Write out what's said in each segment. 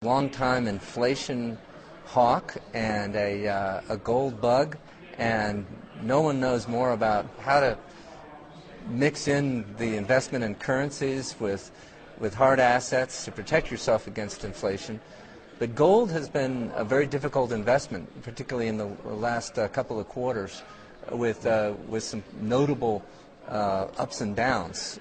Long-time inflation hawk and a gold bug, and no one knows more about how to mix in the investment in currencies with hard assets to protect yourself against inflation. But gold has been a very difficult investment, particularly in the last couple of quarters, with some notable ups and downs.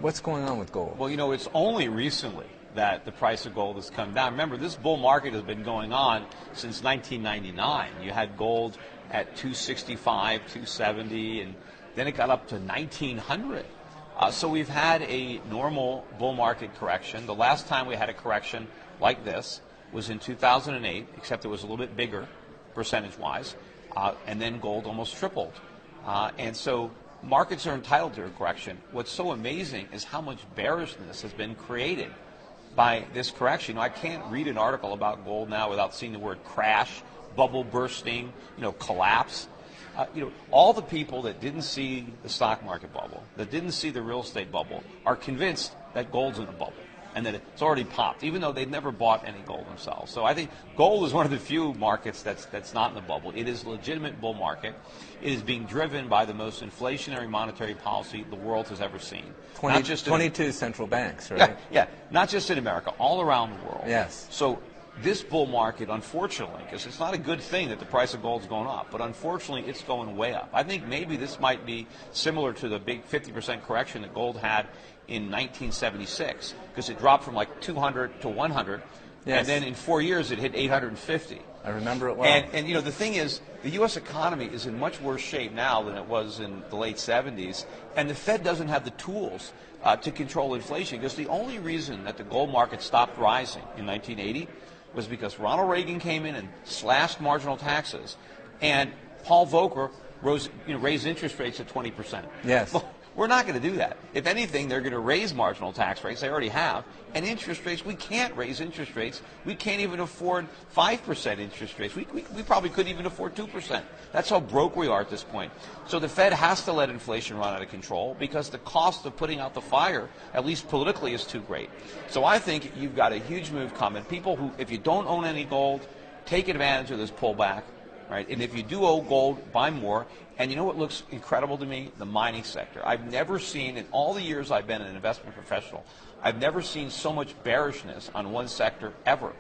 What's going on with gold? Well, you know, it's only recently that the price of gold has come down. Remember, this bull market has been going on since 1999. You had gold at 265, 270, and then it got up to 1900. So we've had a normal bull market correction. The last time we had a correction like this was in 2008, except it was a little bit bigger percentage-wise, and then gold almost tripled. And so markets are entitled to a correction. What's so amazing is how much bearishness has been created by this correction. You know, I can't read an article about gold now without seeing the word crash, bubble bursting, collapse. All the people that didn't see the stock market bubble, that didn't see the real estate bubble, are convinced that gold's in a bubble and that it's already popped, even though they've never bought any gold themselves. So I think gold is one of the few markets that's not in the bubble. It is a legitimate bull market. It is being driven by the most inflationary monetary policy the world has ever seen. 22 central banks, right? Yeah, not just in America, all around the world. Yes. So this bull market, unfortunately, because it's not a good thing that the price of gold's going up, but unfortunately it's going way up. I think maybe this might be similar to the big 50% correction that gold had in 1976, because it dropped from like 200 to 100, yes. And then in 4 years it hit 850. I remember it well. And the thing is, the U.S. economy is in much worse shape now than it was in the late 70s, and the Fed doesn't have the tools to control inflation, because the only reason that the gold market stopped rising in 1980 was because Ronald Reagan came in and slashed marginal taxes, and Paul Volcker raised interest rates at 20%. Yes. Well, we're not going to do that. If anything, they're going to raise marginal tax rates. They already have. And interest rates, we can't raise interest rates. We can't even afford 5% interest rates. We probably couldn't even afford 2%. That's how broke we are at this point. So the Fed has to let inflation run out of control because the cost of putting out the fire, at least politically, is too great. So I think you've got a huge move coming. People who, if you don't own any gold, take advantage of this pullback. Right? And if you do owe gold, buy more. And you know what looks incredible to me? The mining sector. I've never seen, in all the years I've been an investment professional, I've never seen so much bearishness on one sector ever.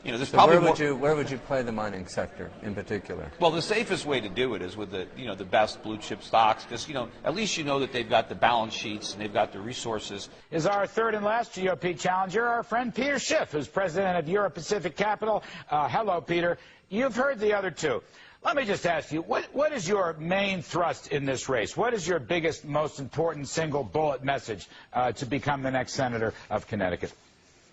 There's so probably where would you play the mining sector in particular? Well, the safest way to do it is with the best blue chip stocks, because at least you know that they've got the balance sheets and they've got the resources. Is our third and last GOP challenger, our friend Peter Schiff, who's president of Europe Pacific Capital. Hello, Peter. You've heard the other two. Let me just ask you, what is your main thrust in this race? What is your biggest, most important single bullet message to become the next senator of Connecticut?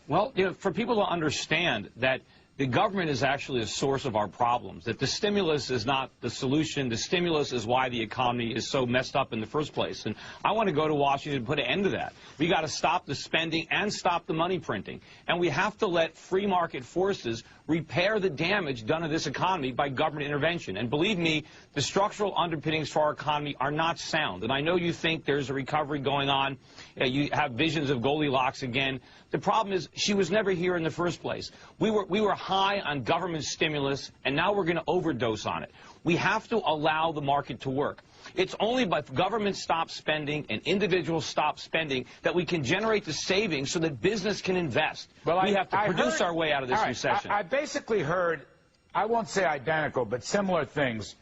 Well, for people to understand that the government is actually a source of our problems, that the stimulus is not the solution. The stimulus is why the economy is so messed up in the first place. And I want to go to Washington and put an end to that. We got to stop the spending and stop the money printing. And we have to let free market forces repair the damage done to this economy by government intervention. And believe me, the structural underpinnings for our economy are not sound. And I know you think there's a recovery going on. You have visions of Goldilocks again. The problem is she was never here in the first place. We were high on government stimulus, and now we're going to overdose on it. We have to allow the market to work. It's only by government stop spending and individuals stop spending that we can generate the savings so that business can invest. Well, we have to produce our way out of this recession. I basically heard, I won't say identical, but similar things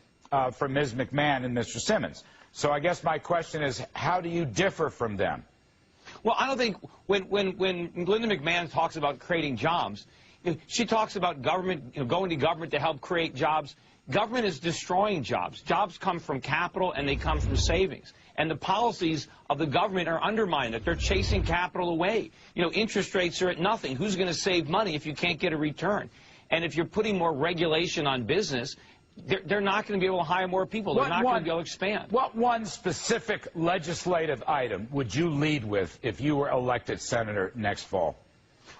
from Ms. McMahon and Mr. Simmons. So I guess my question is, how do you differ from them? Well, I don't think when Linda McMahon talks about creating jobs, she talks about government, going to government to help create jobs. Government is destroying jobs. Jobs come from capital and they come from savings. And the policies of the government are undermining it. They're chasing capital away. Interest rates are at nothing. Who's going to save money if you can't get a return? And if you're putting more regulation on business, they're not going to be able to hire more people. They're not going to be able to expand. What one specific legislative item would you lead with if you were elected senator next fall?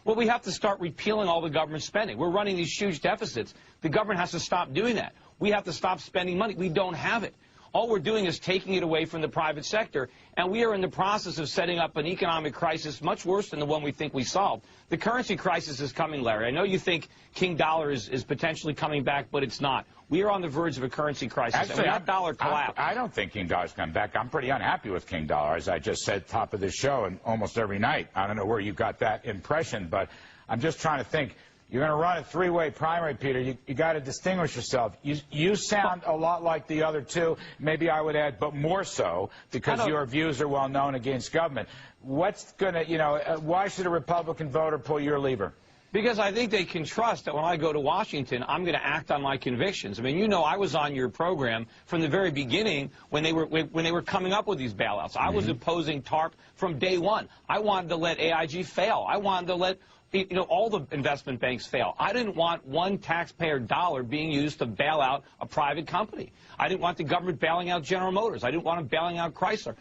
Well, we have to start repealing all the government spending. We're running these huge deficits. The government has to stop doing that. We have to stop spending money. We don't have it. all we're doing is taking it away from the private sector. And we are in the process of setting up an economic crisis much worse than the one we think we solved. The currency crisis is coming, Larry. I know you think King Dollar is potentially coming back, but it's not. We are on the verge of a currency crisis. Actually, and that dollar collapsed. I don't think King Dollar's coming back. I'm pretty unhappy with King Dollar, as I just said top of this show and almost every night. I don't know where you got that impression, but I'm just trying to think. You're going to run a three-way primary, Peter. You got to distinguish yourself. You sound a lot like the other two. Maybe I would add, but more so, because your views are well known against government. What's going to, why should a Republican voter pull your lever? Because I think they can trust that when I go to Washington, I'm going to act on my convictions. I mean, I was on your program from the very beginning when they were coming up with these bailouts. I was opposing TARP from day one. I wanted to let AIG fail. I wanted to let all the investment banks fail. I didn't want one taxpayer dollar being used to bail out a private company. I didn't want the government bailing out General Motors. I didn't want them bailing out Chrysler.